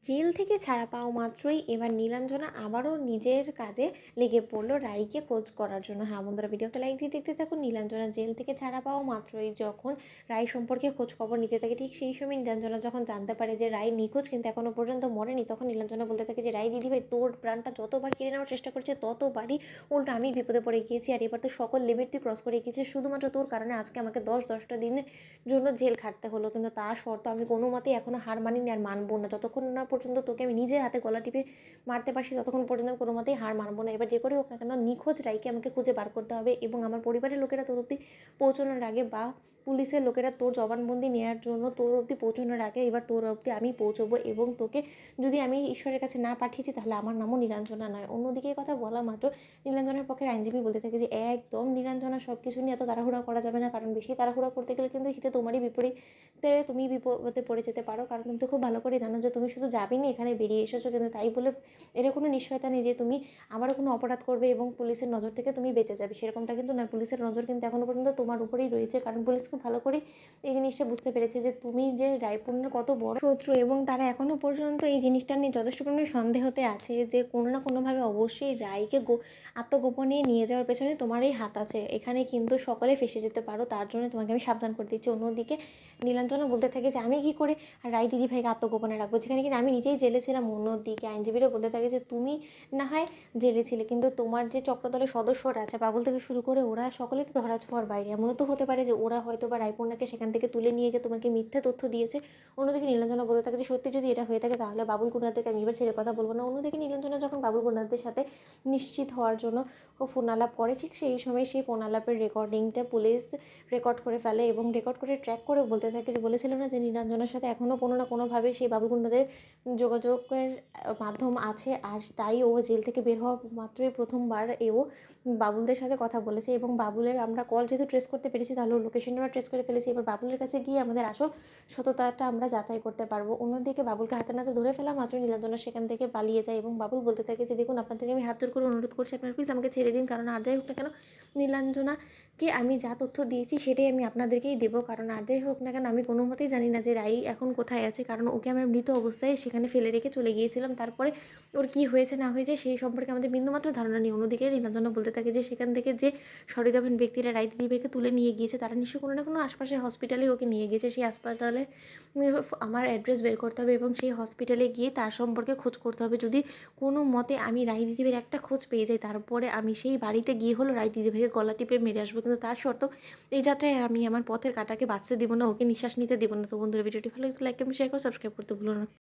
Jail থেকে ছাড়া পাওয়া মাত্রই এবার নীলাঞ্জনা আবারও নিজের কাজে লেগে পড়লো রাইকে খোঁজ করার জন্য। হ্যাঁ বন্ধুরা, ভিডিওতে লাইক দিয়ে দেখতে থাকুন। নীলাঞ্জনা জেল থেকে ছাড়া পাওয়া মাত্রই যখন রাই সম্পর্কে খোঁজ খবর নিতে থাকে, ঠিক সেই সময় নীলাঞ্জনা যখন জানতে পারে যে রাই নিখোঁজ কিন্তু এখনও পর্যন্ত মরেনি, তখন নীলাঞ্জনা বলতে থাকে যে রাই দিদিভাই, তোর প্রাণটা যতবার কেড়ে নেওয়ার চেষ্টা করছে ততবারই উল্টো আমি বিপদে পড়ে গিয়েছি। আর এবার তো সকল লিমিট তুই ক্রস করে গিয়েছিস, শুধুমাত্র তোর কারণে আজকে আমাকে 10-10টা দিনের জন্য জেল খাটতে হলো, কিন্তু তা সত্ত্বেও আমি কোনো মতেই এখনও হার মানিনি আর মানবো না। যতক্ষণ না পর্যন্ত তোকে আমি নিজের হাতে গলা টিপে মারতে পারছি ততক্ষণ পর্যন্ত আমি কোনো মতেই হার মানবো না। এবার যে করেই হোক না কেন নিখোঁজ রাইকে আমাকে খুঁজে বার করতে হবে, এবং আমার পরিবারের লোকেরা তোর অব্দি পৌঁছানোর আগে বা পুলিশের লোকেরা তোর জবানবন্দি নেওয়ার জন্য তোর অব্দি পৌঁছানোর আগে এবার তোর অব্দি আমি পৌঁছবো, এবং তোকে যদি আমি ঈশ্বরের কাছে না পাঠিয়েছি তাহলে আমার নামও নীলাঞ্জনা নয়। অন্যদিকে কথা বলা মাত্র নীলাঞ্জনার পক্ষের আইনজীবী বলতে থাকে যে একদম নীলাঞ্জনা সব কিছু নিয়ে এত তাড়াহুড়া করা যাবে না, কারণ বেশি তাড়াহুড়া করতে গেলে কিন্তু হিতে তোমারই বিপরীতে তুমি বিপদে পড়ে যেতে পারো। কারণ তুমি তো খুব ভালো করে জানো যে তুমি শুধু যাবেনি, এখানে বেরিয়ে এসেছো, কিন্তু তাই বলে এর কোনো নিশ্চয়তা নেই যে তুমি আবারও কোনো অপরাধ করবে এবং পুলিশের নজর থেকে তুমি বেঁচে যাবে, সেরকমটা কিন্তু নয়। পুলিশের নজর কিন্তু এখনও পর্যন্ত তোমার উপরেই রয়েছে, কারণ পুলিশ খুব ভালো করে এই জিনিসটা বুঝতে পেরেছে যে তুমি যে রায়পূর্ণের কত বড় শত্রু, এবং তারা এখনও পর্যন্ত এই জিনিসটা নিয়ে যথেষ্ট পরিমাণে সন্দেহতে আছে যে কোনো না কোনোভাবে অবশ্যই রায়কে আত্মগোপনে নিয়ে যাওয়ার পেছনে তোমারই হাত আছে। এখানে কিন্তু সকলে ফেঁসে যেতে পারো, তার জন্য তোমাকে আমি সাবধান করে দিচ্ছি। অন্যদিকে নীলাঞ্জনা বলতে থাকে যে আমি কী করে রাই দিদিভাইকে আত্মগোপনে রাখবো, যেখানে কিনা আমি নিজেই জেলে ছিলাম। অন্যদিকে আইনজীবীরা বলতে থাকে যে তুমি না হয় জেলে ছিলে, কিন্তু তোমার যে চক্রদলের সদস্যরা আছে বাবুল থেকে শুরু করে ওরা সকলেই তো ধরা ছোঁয়ার বাইরে। এমনও তো হতে পারে যে ওরা হয়তো বা রায়পূর্ণাকে সেখান থেকে তুলে নিয়ে গিয়ে তোমাকে মিথ্যা তথ্য দিয়েছে। অন্যদিকে নীলাঞ্জনা বলতে থাকে যে সত্যি যদি এটা হয়ে থাকে তাহলে বাবুল কুন্ডাদেরকে আমি এবার ছেড়ে কথা বলবো না। অন্যদিকে নীলাঞ্জনা যখন বাবুল কুন্ডাদের সাথে নিশ্চিত হওয়ার জন্য ও ফোন আলাপ করে, ঠিক সেই সময় সেই ফোন আলাপের রেকর্ডিংটা পুলিশ রেকর্ড করে ফেলে, এবং রেকর্ড করে ট্র্যাক করে বলতে থাকে যে বলেছিল না যে নীলাঞ্জনার সাথে এখনও কোনো না কোনোভাবে সেই বাবুল কুন্ডাদের যোগাযোগের মাধ্যম আছে, আর তাই ও জেল থেকে বের হওয়া মাত্রই প্রথমবার ও বাবুলদের সাথে কথা বলেছে, এবং বাবুলের আমরা কল যেহেতু ট্রেস করতে পেরেছি তাহলে ওর লোকেশনটা আমরা ট্রেস করে ফেলেছি। এবার বাবুলের কাছে গিয়ে আমাদের আসল সততাটা আমরা যাচাই করতে পারবো। অন্যদিকে বাবুলকে হাতে নাতে ধরে ফেলা মাত্র নীলাঞ্জনা সেখান থেকে পালিয়ে যায়, এবং বাবুল বলতে থাকে যে দেখুন, আপনাদেরকে আমি হাত জোর করে অনুরোধ করছি, আপনারা প্লিজ আমাকে ছেড়ে দিন, কারণ আর যাই হোক না কেন নীলাঞ্জনাকে আমি যা তথ্য দিয়েছি সেটাই আমি আপনাদেরকেই দেবো। কারণ আর যাই হোক না কেন আমি কোনো মতেই জানি না যে রাই এখন কোথায় আছে, কারণ ওকে আমরা মৃত অবস্থায় সেখানে ফেলে রেখে চলে গিয়েছিলাম। তারপরে ওর কী হয়েছে না হয়েছে সেই সম্পর্কে আমাদের বিন্দুমাত্র ধারণা নেই। অন্যদিকে নীলাঞ্জনা বলতে থাকে যে সেখান থেকে যে সহৃদয়বান ব্যক্তিরা রাই দিদিভাইকে তুলে নিয়ে গিয়েছে তারা নিশ্চয়ই কোনো না কোনো আশপাশের হসপিটালে ওকে নিয়ে গিয়েছে। সেই হাসপাতালে আমার অ্যাড্রেস বের করতে হবে, এবং সেই হসপিটালে গিয়ে তার সম্পর্কে খোঁজ করতে হবে। যদি কোনো মতে আমি রাই দিদিভাইয়ের একটা খোঁজ পেয়ে যাই, তারপরে আমি সেই বাড়িতে গিয়ে হলো রাই দিদিভাইকে গলা টিপে মেরে আসবো, কিন্তু তার সত্ত্বেও এই যাত্রায় আমি আমার পথের কাঁটাকে বাঁচতে দিব না, ওকে নিঃশ্বাস নিতে দিব না। তো বন্ধুরা, ভিডিওটি ভালো লাগলে লাইক এবং শেয়ার করে সাবস্ক্রাইব করতে ভুলো না।